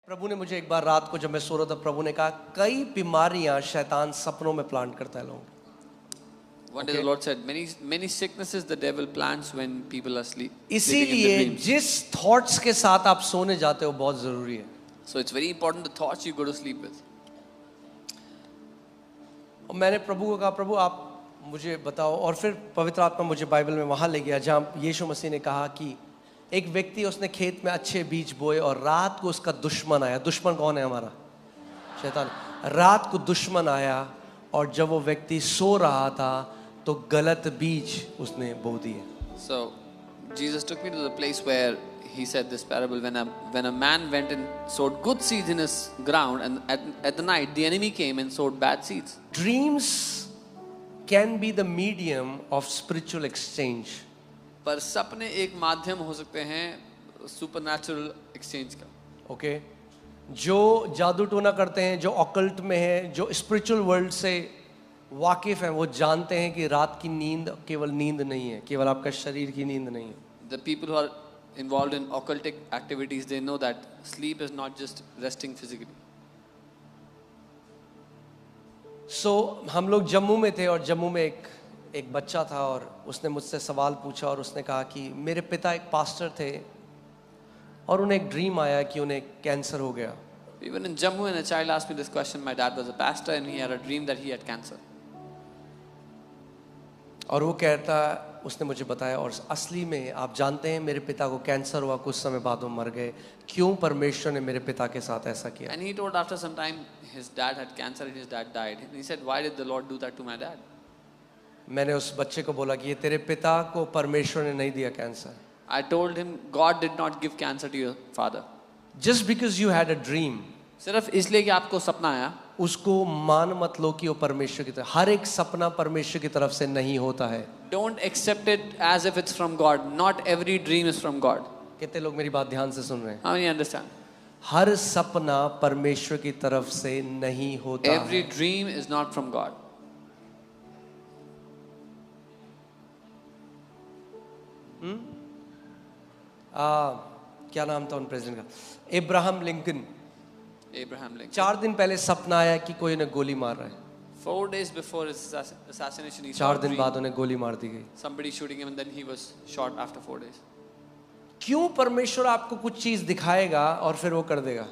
प्रभु ने मुझे एक बार रात को जब मैं सो रहा था, प्रभु ने कहा कई बीमारियां शैतान सपनों में प्लांट करता है लोग। One day the Lord said, many sicknesses the devil plants when people are sleeping in the इसीलिए dreams. जिस थॉट्स के साथ आप सोने जाते हो बहुत जरूरी है। So it's very important the thoughts you go to sleep with. और मैंने प्रभु को कहा, प्रभु आप मुझे बताओ, और फिर पवित्र आत्मा मुझे बाइबल में वहां ले गया जहां यीशु मसीह ने कहा कि एक व्यक्ति, उसने खेत में अच्छे बीज बोए और रात को उसका दुश्मन आया। दुश्मन कौन है? हमारा शैतान। रात को दुश्मन आया और जब वो व्यक्ति सो रहा था तो गलत बीज उसने बो दिए। So Jesus took me to the place where he said this parable when a man went and sowed good seeds in his ground, and at the night the enemy came and sowed bad seeds. Dreams can be the medium of spiritual exchange. पर सपने एक माध्यम हो सकते हैं supernatural exchange का। Okay जो जादू टोना करते हैं, जो ऑकल्ट में है, जो स्पिरिचुअल वर्ल्ड से वाकिफ हैं, वो जानते हैं कि रात की नींद केवल नींद नहीं है, केवल आपका शरीर की नींद नहीं है। The people who are involved in occultic activities, they know that sleep is not just resting physically. हम लोग जम्मू में थे और जम्मू में एक बच्चा था और उसने मुझसे सवाल पूछा और उसने कहा कि मेरे पिता एक पास्टर थे और उन्हें एक ड्रीम आया कि उन्हें कैंसर हो गया। Even in Jammu, when a child asked me this question, my dad was a pastor and he had a dream that he had cancer. और वो कहता, उसने मुझे बताया, और असली में आप जानते हैं मेरे पिता को कैंसर हुआ, कुछ समय बाद वो मर गए, क्यों परमेश्वर ने मेरे पिता के साथ ऐसा किया? And he told after some time his dad had cancer and his dad died. And he said, why did the Lord do that to my dad? मैंने उस बच्चे को बोला कि ये तेरे पिता को परमेश्वर ने नहीं दिया cancer. I told him, God did not give cancer to your father. Just because you had a dream, सिर्फ इसलिए कि आपको सपना आया, उसको मान मत लो कि वो परमेश्वर की तरफ। हर एक सपना परमेश्वर की तरफ से नहीं होता है। Don't accept it as if it's from God. Not every dream is from God. कितने लोग मेरी बात ध्यान से सुन रहे हैं? How many understand? हर सपना परमेश्वर की तरफ से नहीं होता है। Every dream is not from God. क्या नाम था उन प्रेसिडेंट का? इब्राहिम लिंकन। Abraham Lincoln. 4 दिन पहले सपना आया कि कोई उन्हें गोली मार रहा है। 4 days before his assassination, he saw 4 a दिन dream. बाद उन्हें गोली मार दी गई। Somebody shooting him and then he was shot after 4 days. क्यों परमेश्वर आपको कुछ चीज दिखाएगा और फिर वो कर देगा?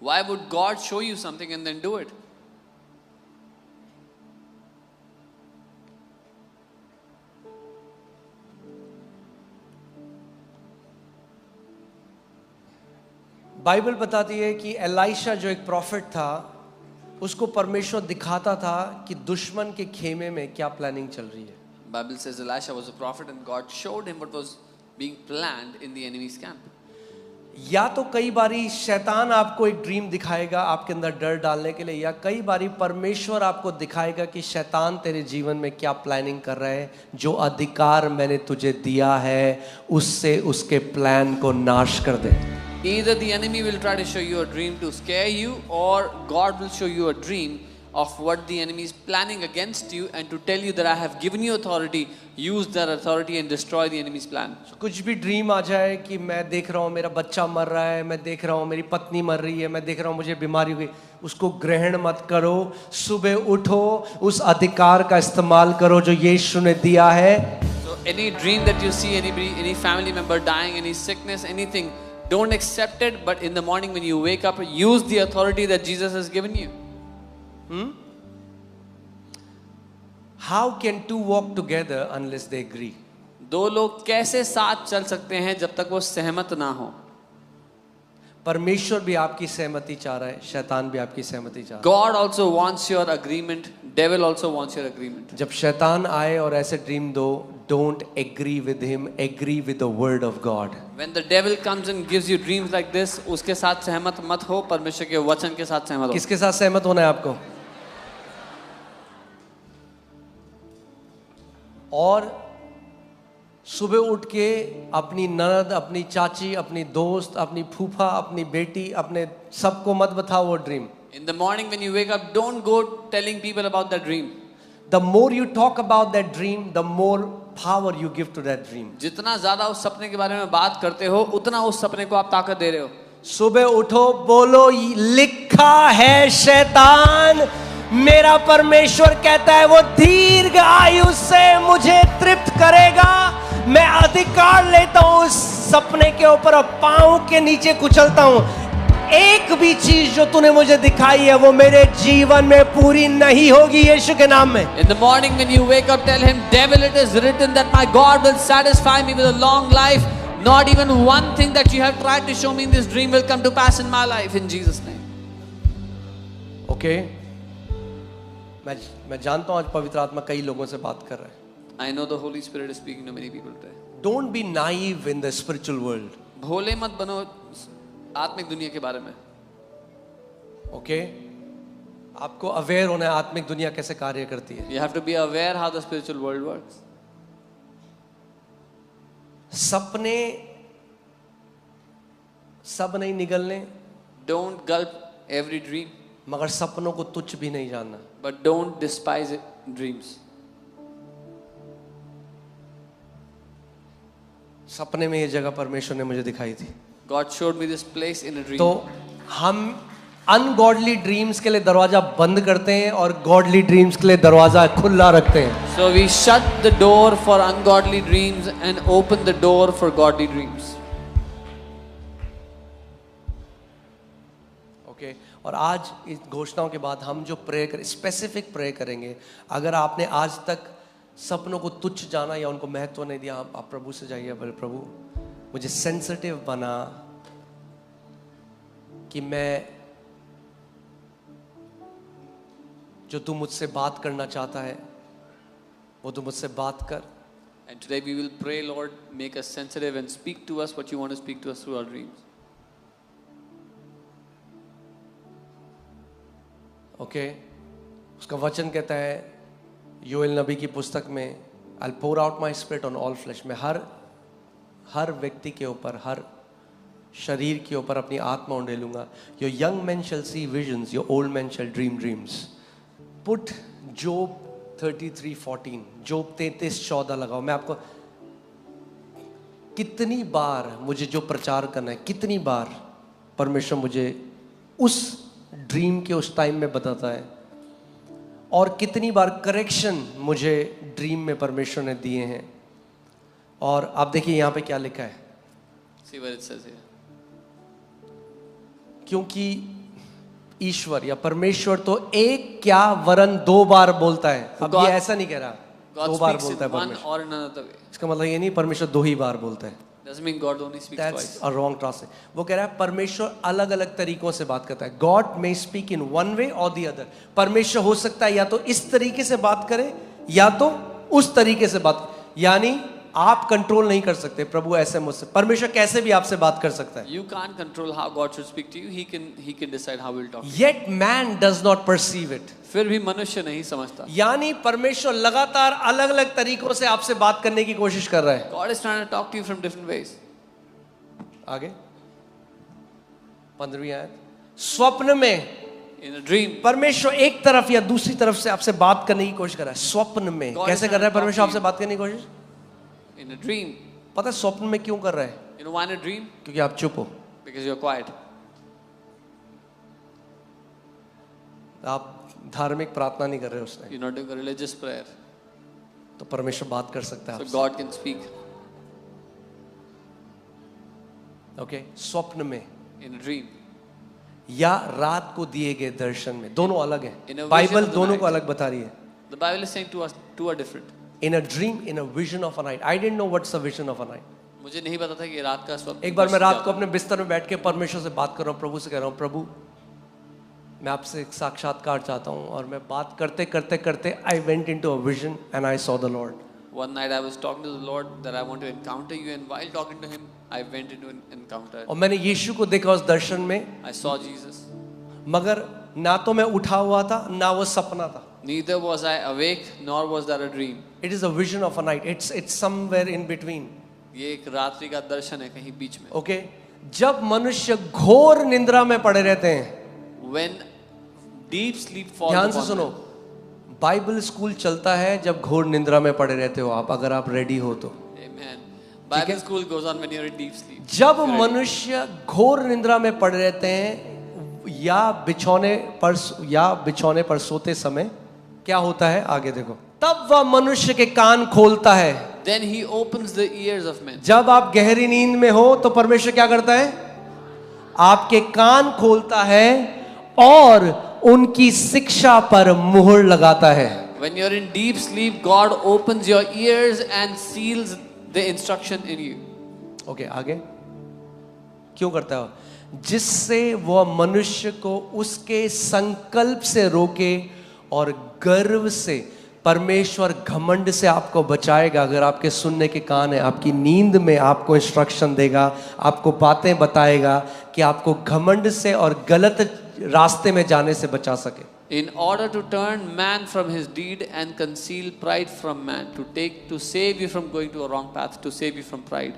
Why would God show you something and then do it? Bible बताती है कि एलाइशा जो एक प्रॉफिट था, उसको परमेश्वर दिखाता था कि दुश्मन के खेमे में क्या प्लानिंग चल रही है। Bible says Elisha was a prophet and God showed him what was being planned in the enemy's camp. या तो कई बारी शैतान आपको एक ड्रीम दिखाएगा आपके अंदर डर डालने के लिए, या कई बारी परमेश्वर आपको दिखाएगा कि शैतान तेरे जीवन में क्या प्लानिंग कर रहा है। जो अधिकार मैंने तुझे दिया है उससे उसके प्लान को नाश कर दे। Either the enemy will try to show you a dream to scare you, or God will show you a dream of what the enemy is planning against you and to tell you that I have given you authority, use that authority and destroy the enemy's plan. कुछ भी dream आ जाए कि मैं देख रहा हूँ मेरा बच्चा मर रहा है, मैं देख रहा हूँ मेरी पत्नी मर रही है, मैं देख रहा हूँ मुझे बीमारी हो गई, उसको ग्रहण मत करो। सुबह उठो, उस अधिकार का इस्तेमाल करो जो यीशु ने दिया है। So any dream that you see, any family member dying, any sickness, anything, don't accept it, but in the morning when you wake up, use the authority that Jesus has given you. How can two walk together unless they agree? दो लोग कैसे साथ चल सकते हैं जब तक वो सहमत ना हो? परमेश्वर भी आपकी सहमति चाह रहा है, शैतान भी आपकी सहमति चाह रहा God also wants your agreement. Devil also wants your agreement. है। जब शैतान आए और ऐसे ड्रीम दो, don't agree with him, agree with the word of God. When the devil comes and gives you dreams like this, उसके साथ सहमत मत हो, परमेश्वर के वचन के साथ सहमत हो। किसके साथ सहमत होना है आपको? और सुबह उठ के अपनी ननद, अपनी चाची, अपनी दोस्त, अपनी फूफा, अपनी बेटी, अपने सबको मत बताओ वो dream. In the morning when you wake up, don't go telling people about that dream. The more you talk about that dream, the more power you give to that dream. जितना ज्यादा उस सपने के बारे में बात करते हो, उतना उस सपने को आप ताकत दे रहे हो। सुबह उठो, बोलो लिखा है शैतान मेरा परमेश्वर कहता है वो दीर्घ आयु से मुझे तृप्त करेगा। मैं अधिकार लेता हूं उस सपने के ऊपर और पांव के नीचे कुचलता हूं। एक भी चीज जो तूने मुझे दिखाई है वो मेरे जीवन में पूरी नहीं होगी यीशु के नाम में। In the morning when you wake up, tell him, devil, it is written that my God will satisfy me with a long life. Not even one thing that you have tried to show me in this dream will come to pass in my life, in Jesus' name. Okay? मैं जानता हूं आज पवित्र आत्मा कई लोगों से बात कर रहा है। I know the Holy Spirit is speaking to many people today. Don't be naive in the spiritual world. भोले मत बनो आत्मिक दुनिया के बारे में। Okay? आपको अवेयर होना है आत्मिक दुनिया कैसे कार्य करती है। You have to be aware how the spiritual world works. सपने सब नहीं निगलने, Don't gulp every dream, मगर सपनों को तुच्छ भी नहीं जानना। but don't despise dreams. सपने में ये जगह परमेश्वर ने मुझे दिखाई थी। God showed me this place in a dream. तो हम अनगॉडली ड्रीम्स के लिए दरवाजा बंद करते हैं और गॉडली ड्रीम्स के लिए दरवाजा खुला रखते हैं। So we shut the door for ungodly dreams and open the door for godly dreams. Okay, और आज इस घोषणाओं के बाद हम जो प्रे कर स्पेसिफिक प्रे करेंगे। अगर आपने आज तक सपनों को तुच्छ जाना या उनको महत्व नहीं दिया, आप प्रभु से जाइए, बोले प्रभु मुझे सेंसिटिव बना कि मैं जो तू मुझसे बात करना चाहता है वो तू मुझसे बात कर। And today we will pray, Lord, make us sensitive and speak to us what you want to speak to us through our dreams. Okay, उसका वचन कहता है योएल नबी की पुस्तक में, I'll pour out my spirit on all flesh, मैं हर व्यक्ति के ऊपर, हर शरीर के ऊपर अपनी आत्मा उंडेलूंगा। Your young men shall see visions, your old men shall dream dreams. Put Job 33:14, Job 33:14 लगाओ। मैं आपको कितनी बार मुझे जो प्रचार करना है, कितनी बार परमेश्वर मुझे उस ड्रीम के उस टाइम में बताता है, और कितनी बार करेक्शन मुझे ड्रीम में परमेश्वर ने दिए हैं। और आप देखिए यहाँ पे क्या लिखा है, See what it says here. क्योंकि ईश्वर या परमेश्वर तो एक क्या वरन दो बार बोलता है। अब ये ऐसा नहीं कह रहा God दो बार speaks बोलता है in one परमेश्वर, or in another way. इसका मतलब ये नहीं परमेश्वर दो ही बार बोलता है। Doesn't mean God only speaks That's twice. a wrong translation. वो कह रहा है परमेश्वर अलग अलग तरीकों से बात करता है। God may speak in one way or the other. परमेश्वर हो सकता है या तो इस तरीके से बात करे या तो उस तरीके से बात, यानी आप कंट्रोल नहीं कर सकते प्रभु ऐसे मुझसे। परमेश्वर कैसे भी आपसे बात कर सकता है। You can't control how God should speak to you. He can decide how he'll talk. Yet man does not perceive it. फिर भी मनुष्य नहीं समझता। यानी परमेश्वर लगातार अलग अलग तरीकों से आपसे बात करने की कोशिश कर रहा है। God is trying to talk to you from different ways. आगे 15वीं आयत, स्वप्न में In a dream, परमेश्वर एक तरफ या दूसरी तरफ से आपसे बात करने की कोशिश कर रहा है। स्वप्न में God कैसे is कर रहा है trying to परमेश्वर talk to आपसे बात करने की कोशिश? in a dream, पता है स्वप्न में क्यों कर रहा है? you know why in a dream? क्योंकि आप चुप हो, Because you're quiet. आप धार्मिक प्रार्थना नहीं कर रहे हो उस time, You're not doing a religious prayer. तो परमेश्वर बात कर सकता है So आपसे। God can speak ओके, स्वप्न में in a dream. या रात को दिए गए दर्शन में, दोनों अलग In a हैं। vision बाइबल of the दोनों night. को अलग बता रही है। The Bible is saying to us, two are different. In a dream, in a vision of a night. I didn't know what's the vision of a night. मुझे नहीं पता था कि रात का स्वप्न। एक बार मैं रात को अपने बिस्तर में बैठ के परमेश्वर से बात कर रहा हूँ, प्रभु से कह रहा हूँ, प्रभु मैं आपसे एक साक्षात्कार चाहता हूँ। और मैं बात करते करते करते I went into a vision and I saw the Lord. One night I was talking to the Lord that I want to encounter you, and while talking to Him, I went into an encounter. और मैंने यीशु को देखा उस दर्शन में, I saw Jesus. मगर ना तो मैं उठा हुआ था ना वो सपना था। Neither was I awake, nor was that a dream. It is a vision of a night. It's somewhere in between. ये एक रात्रि का दर्शन है कहीं बीच में। Okay? जब मनुष्य घोर निंद्रा में पड़े रहते हैं, When deep sleep falls ध्यान से upon सुनो, them. बाइबल स्कूल चलता है जब घोर निंद्रा में पड़े रहते हो आप, अगर आप रेडी हो तो। Amen. Bible school goes on when you're in deep sleep. जब मनुष्य घोर निद्रा में पड़े रहते हैं या बिछौने पर सोते समय क्या होता है, आगे देखो, तब वह मनुष्य के कान खोलता है. Then he opens the ears of men. जब आप गहरी नींद में हो तो परमेश्वर क्या करता है, आपके कान खोलता है और उनकी शिक्षा पर मुहर लगाता है. When you're in deep sleep, God opens your ears and seals the instruction in you. Okay, आगे क्यों करता है? जिससे वह मनुष्य को उसके संकल्प से रोके और गर्व से, परमेश्वर घमंड से आपको बचाएगा. अगर आपके सुनने के कान है, आपकी नींद में आपको इंस्ट्रक्शन देगा, आपको बातें बताएगा कि आपको घमंड से और गलत रास्ते में जाने से बचा सके. In order to turn man from his deed and conceal pride from man, to save you from going to a wrong path, to save you from pride.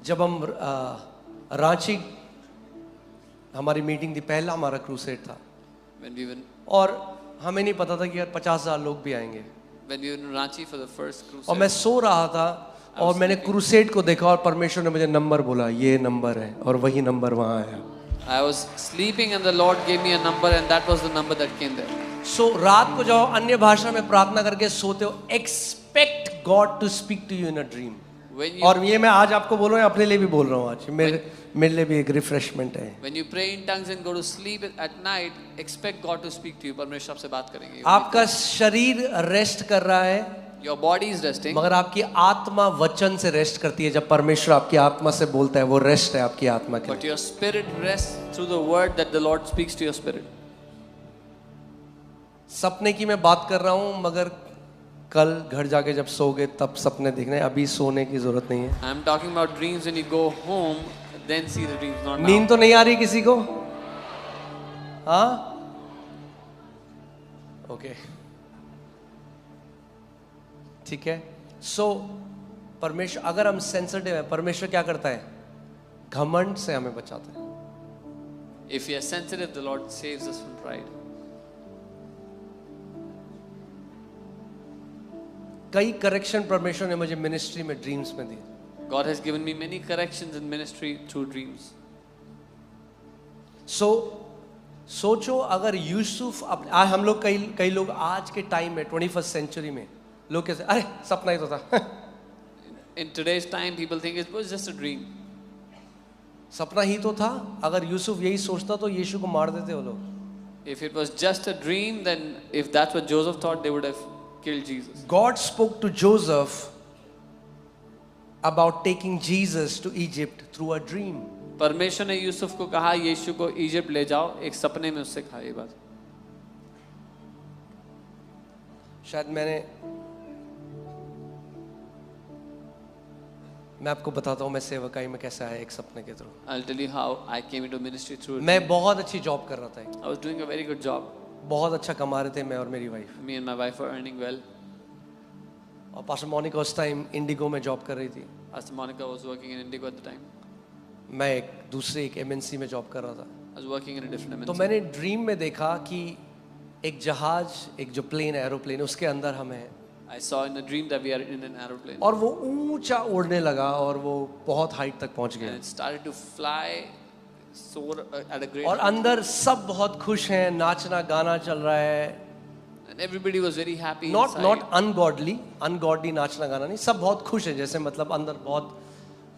जब हम रांची, हमारी मीटिंग थी, पहला हमारा क्रूसेड था, When we were और हमें नहीं पता था कि यार 50,000 लोग भी आएंगे. when we were in Ranchi for the first और मैं crusade, सो रहा था और मैंने क्रूसेड को देखा और परमेश्वर ने मुझे नंबर बोला, ये नंबर है, और वही नंबर वहां आया. I was sleeping and the Lord gave me a number and that was the number that came there. सो रात को जाओ, अन्य भाषा में प्रार्थना करके सोते हो, expect God to speak to you in a dream. When you, और ये मैं आज आपको बोल रहा हूँ, अपने लिए भी बोल रहा हूँ, आज मेरे लिए भी एक रिफ्रेशमेंट है. when you pray in tongues and go to sleep at night, expect God to speak to you. परमेश्वर आपसे बात करेंगे. आपका शरीर रेस्ट कर रहा है, Your body is resting, मगर आपकी आत्मा वचन से रेस्ट करती है. जब परमेश्वर आपकी आत्मा से बोलता है, वो रेस्ट है आपकी आत्मा के but लिए. your spirit rests through the word that the Lord speaks to your spirit. सपने की मैं बात कर रहा हूँ, मगर कल घर जाके जब सोगे तब सपने देखने, अभी सोने की जरूरत नहीं है. I am talking about dreams when you go home, then see the dreams, not now. नींद तो नहीं आ रही किसी को? हाँ, ओके, ठीक है. सो परमेश्वर, अगर हम सेंसिटिव है, परमेश्वर क्या करता है, घमंड से हमें बचाता है. If we are sensitive, the Lord saves us from pride. कई करेक्शन परमेश्वर ने मुझे मिनिस्ट्री में ड्रीम्स में दिए. God has given me many corrections in ministry through dreams. सो सोचो, अगर यूसुफ हम लोग कई लोग आज के टाइम में 21st सेंचुरी में लोग कैसे, अरे सपना ही तो था. In today's time, people think it was just a dream. सपना ही तो था. अगर यूसुफ यही सोचता तो यीशु को मार देते वो लोग. If it was just a dream, then if that's what Joseph thought, they would have killed Jesus. God spoke to Joseph about taking Jesus to Egypt through a dream. परमेश्वर ने यूसुफ को कहा यीशु को इजिप्ट ले जाओ, एक सपने में उससे कहा ये बात. शायद मैं आपको बताता हूँ मैं सेवकाई में कैसे आया एक सपने के through. I'll tell you how I came into ministry through it. मैं बहुत अच्छी जॉब कर रहा था. I was doing a very good job. बहुत अच्छा कमा रहे थे मैं और मेरी wife. Me and my wife were earning well. और पास्टर मोनिका उस टाइम इंडिगो में जॉब कर रही थी. Pastor Monica was working in Indigo at the time. मैं एक MNC में जॉब कर रहा था. I was working in a different MNC. तो मैंने ड्रीम में देखा कि एक जहाज, एक जो प्लेन एरोप्लेन, उसके अंदर हम हैं. I saw in a dream that we are in an aeroplane. और वो ऊंचा उड़ने लगा और वो बहुत हाइट तक पहुंच गया. And it started to fly, soar at a great और height. अंदर सब बहुत खुश हैं, नाचना गाना चल रहा है. And everybody was very happy Not inside. ungodly नाचना गाना नहीं, सब बहुत खुश है. जैसे मतलब अंदर बहुत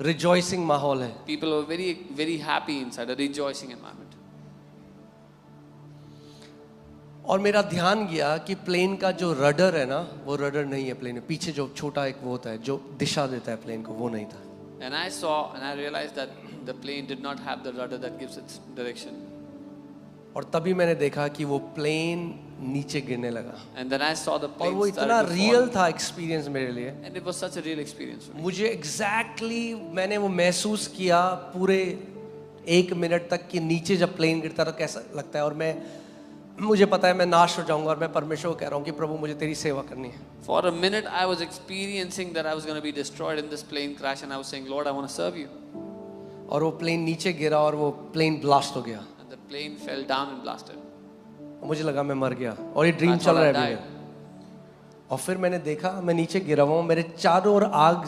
रिजॉइसिंग माहौल है. People were very, very happy inside, a rejoicing environment. और मेरा ध्यान गया कि प्लेन का जो रडर है ना, वो रडर नहीं है प्लेन में. पीछे जो छोटा एक वो होता है जो दिशा देता है प्लेन को, वो नहीं था. And I saw and I realized that the plane did not have the rudder that gives its direction. और तभी मैंने देखा कि वो प्लेन नीचे गिरने लगा. And then I saw the और plane वो इतना started to रियल fall. था एक्सपीरियंस मेरे लिए. And it was such a real experience for me. मुझे एग्जैक्टली मैंने वो महसूस किया पूरे 1 मिनट तक कि नीचे जब प्लेन गिरता है तो कैसा लगता है. और मुझे पता है मैं नाश हो जाऊंगा और मैं परमेश्वर को कह रहा हूँ कि प्रभु मुझे तेरी सेवा करनी है. For a minute I was experiencing that I was going to be destroyed in this plane crash and I was saying, Lord, I want to serve you. और वो प्लेन नीचे गिरा और वो प्लेन ब्लास्ट हो गया. And the plane fell down and blasted. मुझे लगा मैं मर गया और ये ड्रीम I चल thought रहा I है अभी died. में। और फिर मैंने देखा मैं नीचे गिरा हुआ हूँ, मेरे चारों ओर आग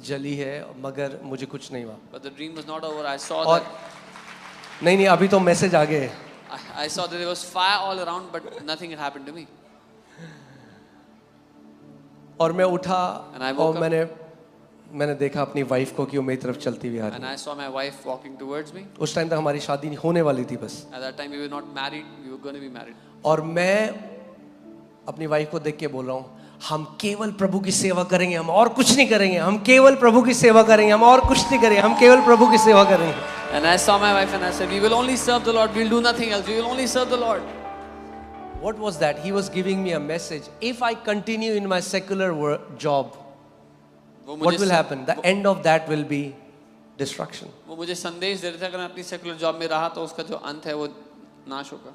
जली है मगर मुझे कुछ नहीं हुआ। But the dream was not over. I saw और that नहीं अभी तो मैसेज आ गए। I saw that there was fire all around, but nothing had happened to me. और मैं उठा And I woke और up. मैंने देखा अपनी वाइफ को कि वो मेरी तरफ चलती हुई आ रही And है। I saw my wife walking towards me. उस टाइम तक हमारी शादी होने वाली थी बस। At that time, we were not married. We were going to be married. और मैं अपनी वाइफ को देख के बोल रहा हूँ, हम केवल प्रभु की सेवा करेंगे, हम और कुछ नहीं करेंगे, हम केवल प्रभु की सेवा करेंगे, हम और कुछ नहीं करेंगे, हम केवल प्रभु की सेवा करेंगे। And I saw my wife and I said, we will only serve the Lord. We'll do nothing else. We will only serve the Lord. What was that? He was giving me a message. If I continue in my secular job, what will happen? The end of that will be destruction. वो मुझे संदेश दे रहे थे, अगर मैं अपनी secular job में रहा तो उसका जो अंत है वो नाश होगा।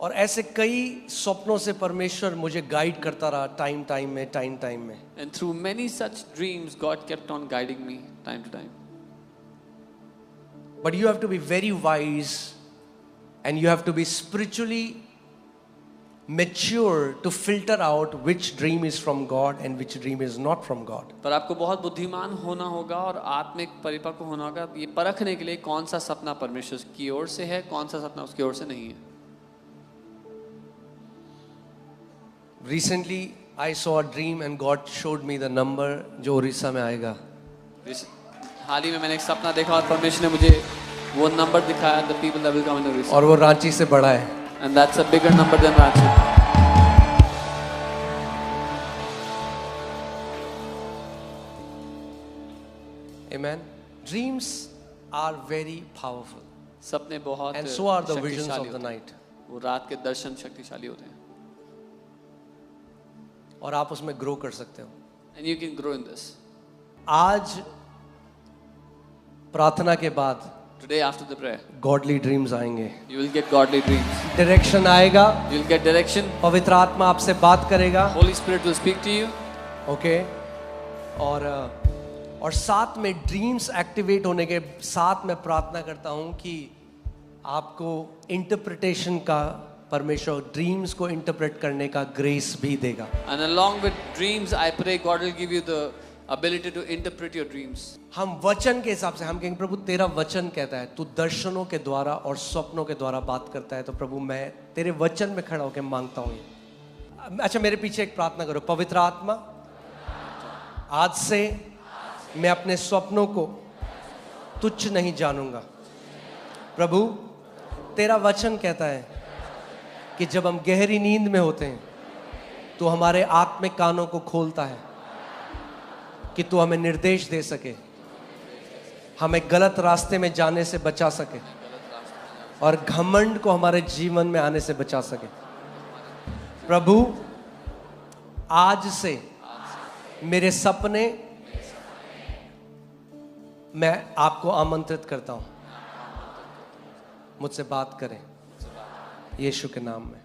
और ऐसे कई सपनों से परमेश्वर मुझे गाइड करता रहा टाइम में। And through many such dreams, God kept on guiding me time to time. But you have to be very wise and you have to be spiritually mature to filter out which dream is from God and which dream is not from God. पर आपको बहुत बुद्धिमान होना होगा और आत्मिक परिपक्व होना होगा ये परखने के लिए कौन सा सपना परमेश्वर की ओर से है, कौन सा सपना उसकी ओर से नहीं है। Recently I saw a dream and God showed me the number जो उड़ीसा में आएगा। हाल ही में मैंने एक सपना देखा और परमेश्वर ने मुझे वो नंबर दिखाया, the people that will come in Orissa. और वो रांची से बड़ा है। And that's a bigger number than Ranchi. Amen. Dreams are very powerful सपने बहुत and so are the visions शक्तिशाली of the होते हैं। night. वो रात के दर्शन शक्तिशाली होते हैं। और आप उसमें ग्रो कर सकते हो। And you can grow in this. आज प्रार्थना के बाद Today after the prayer, godly dreams आएंगे, you will get godly dreams. Direction आएगा, You will get direction. पवित्र आत्मा आपसे बात करेगा। Holy Spirit will speak to you. Okay और साथ में ड्रीम्स एक्टिवेट होने के साथ मैं प्रार्थना करता हूं कि आपको इंटरप्रिटेशन का परमेश्वर ड्रीम्स को इंटरप्रेट करने का ग्रेस भी देगा। And along with dreams, I pray God will give you the ability to interpret your dreams. हम वचन के हिसाब से हम कहेंगे प्रभु तेरा वचन कहता है तू दर्शनों के द्वारा और स्वप्नों के द्वारा बात करता है, तो प्रभु मैं तेरे वचन में खड़ा होकर मांगता हूँ ये। अच्छा मेरे पीछे एक प्रार्थना करो। पवित्र आत्मा आज से मैं अपने स्वप्नों को तुच्छ नहीं जानूंगा। प्रभु तेरा वचन कहता है कि जब हम गहरी नींद में होते हैं तो हमारे आत्मिक कानों को खोलता है कि तू हमें निर्देश दे सके, हमें गलत रास्ते में जाने से बचा सके और घमंड को हमारे जीवन में आने से बचा सके। प्रभु आज से मेरे सपने मैं आपको आमंत्रित करता हूं, मुझसे बात करें यीशु के नाम में।